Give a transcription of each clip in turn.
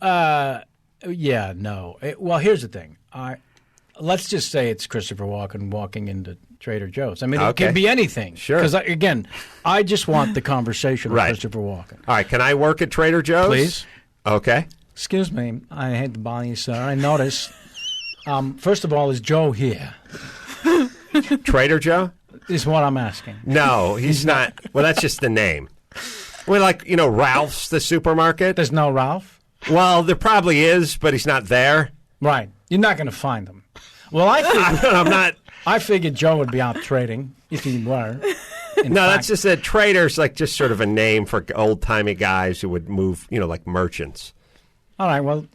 Yeah, no. Well, here's the thing. Let's just say it's Christopher Walken walking into Trader Joe's. I mean, it could be anything. Sure. Because, again, I just want the conversation with Christopher Walken. All right, can I work at Trader Joe's? Please. Okay. Excuse me. I hate to bother you, sir. I noticed. First of all, is Joe here? Trader Joe? Is what I'm asking. No, he's not. Well, that's just the name. We're like, Ralph's, the supermarket. There's no Ralph? Well, there probably is, but he's not there. Right. You're not going to find him. Well, I'm not. I figured Joe would be out trading if he were. That's just that trader's like just sort of a name for old-timey guys who would move, like merchants. All right, well,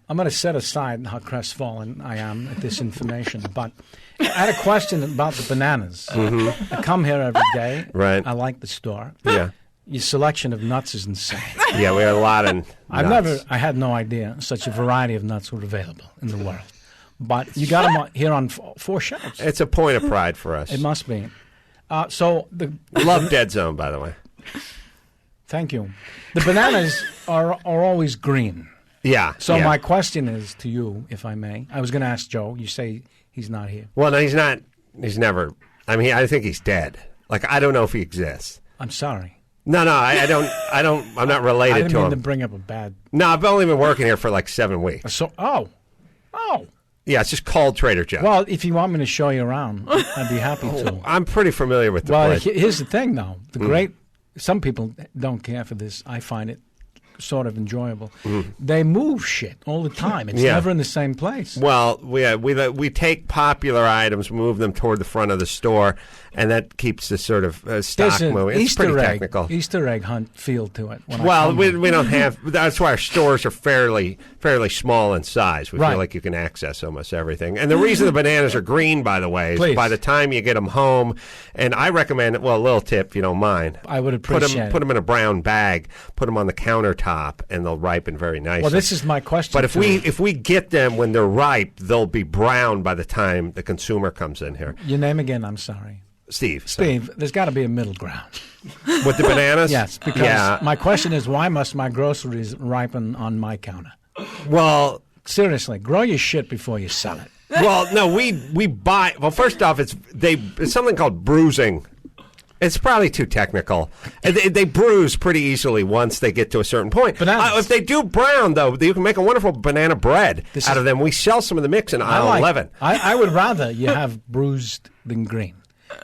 I'm going to set aside how crestfallen I am at this information, but I had a question about the bananas. Mm-hmm. I come here every day. Right. I like the store. Yeah. Your selection of nuts is insane. Yeah, we had a lot of nuts. I had no idea such a variety of nuts were available in the world. But you got them here on 4 shelves. It's a point of pride for us. It must be. Love Dead Zone, by the way. Thank you. The bananas are always green. Yeah. So my question is to you, if I may. I was going to ask Joe. You say he's not here. Well, no, he's not. He's never. I mean, I think he's dead. Like, I don't know if he exists. I'm sorry. No, I don't. I'm not related I didn't to him. mean to bring up a bad. No, I've only been working here for like 7 weeks. So, Yeah, it's just called Trader Joe. Well, if you want me to show you around, I'd be happy to. I'm pretty familiar with the place. Here's the thing, though. Some people don't care for this. I find it sort of enjoyable. They move shit all the time. It's never in the same place. Well, we take popular items, move them toward the front of the store, and that keeps the sort of stock moving. It's pretty technical. Easter egg hunt feel to it. Well, we don't have. That's why our stores are fairly small in size. We feel like you can access almost everything. And the reason the bananas are green, by the way, is by the time you get them home, and I recommend, a little tip if you don't mind. I would appreciate Put them in a brown bag, put them on the countertop, and they'll ripen very nicely. Well, this is my question. But if we get them when they're ripe, they'll be brown by the time the consumer comes in here. Your name again? I'm sorry. Steve. There's got to be a middle ground. With the bananas? Yes, because my question is, why must my groceries ripen on my counter? Well, seriously, grow your shit before you sell it. Well, no, we buy. Well, first off, it's something called bruising. It's probably too technical. They bruise pretty easily once they get to a certain point. If they do brown, though, you can make a wonderful banana bread out of them. We sell some of the mix in aisle 11. I would rather you have bruised than green.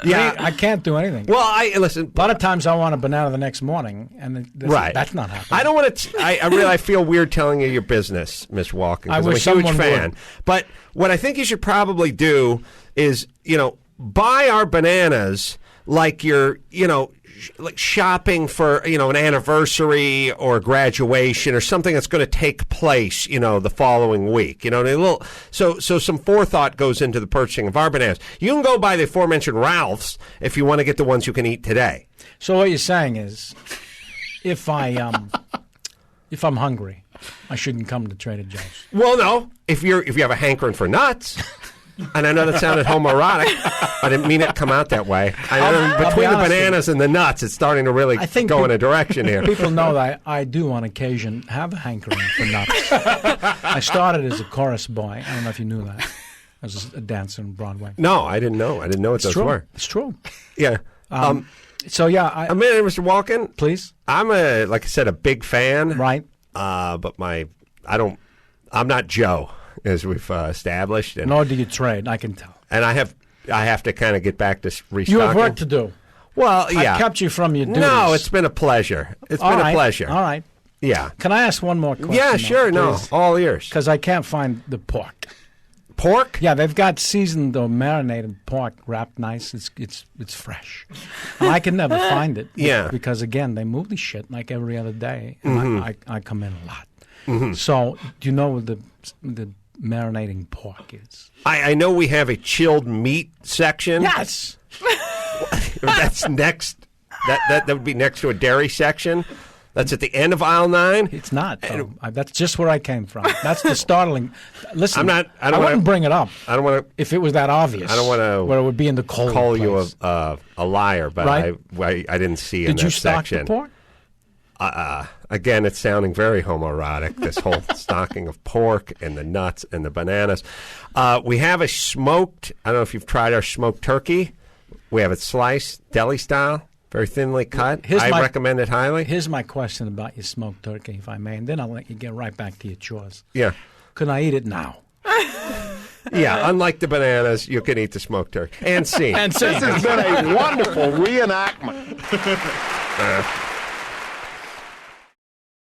Yeah, I can't do anything. Well, listen. A lot of times I want a banana the next morning, and that's not happening. I don't want to. I feel weird telling you your business, Miss Walken, because I'm a huge fan. But what I think you should probably do is, buy our bananas like you're, like shopping for, an anniversary or graduation or something that's going to take place, the following week. So some forethought goes into the purchasing of our bananas. You can go buy the aforementioned Ralph's if you want to get the ones you can eat today. So what you're saying is, if I'm hungry, I shouldn't come to Trader Joe's. Well, no. If you have a hankering for nuts. And I know that sounded homoerotic. I didn't mean it to come out that way. Between the bananas and the nuts, it's starting to really go in a direction here. People know that I do, on occasion, have a hankering for nuts. I started as a chorus boy. I don't know if you knew that. I was a dancer on Broadway. No, I didn't know. I didn't know what those were. It's true. Yeah. A minute, Mr. Walken. Please. I'm like I said, a big fan. Right. But I'm not Joe, as we've established. Nor do you trade, I can tell. And I have to kind of get back to restocking. You have work to do. Well, yeah. I kept you from your duties. No, it's been a pleasure. It's been a pleasure. All right. Yeah. Can I ask one more question? Yeah, sure. No, all ears. Because I can't find the pork. Pork? Yeah, they've got seasoned or marinated pork wrapped nice. It's fresh. And I can never find it. Yeah. Because, again, they move the shit like every other day. And I come in a lot. So do you know what the marinating pork is? I know we have a chilled meat section. Yes. That's next. That would be next to a dairy section. That's at the end of aisle 9. It's not. That's just where I came from. That's the startling. Listen, I wouldn't bring it up. I don't want to. If it was that obvious. I don't want to. Where it would be in the cold. Call place. You a liar, but right? I didn't see Did in that you stock section. the pork? Again, it's sounding very homoerotic, this whole stocking of pork and the nuts and the bananas. We have a smoked, I don't know if you've tried our smoked turkey. We have it sliced, deli style, very thinly cut. I recommend it highly. Here's my question about your smoked turkey, if I may, and then I'll let you get right back to your chores. Yeah. Could I eat it now? Yeah, unlike the bananas, you can eat the smoked turkey. And scene. This has been a wonderful reenactment.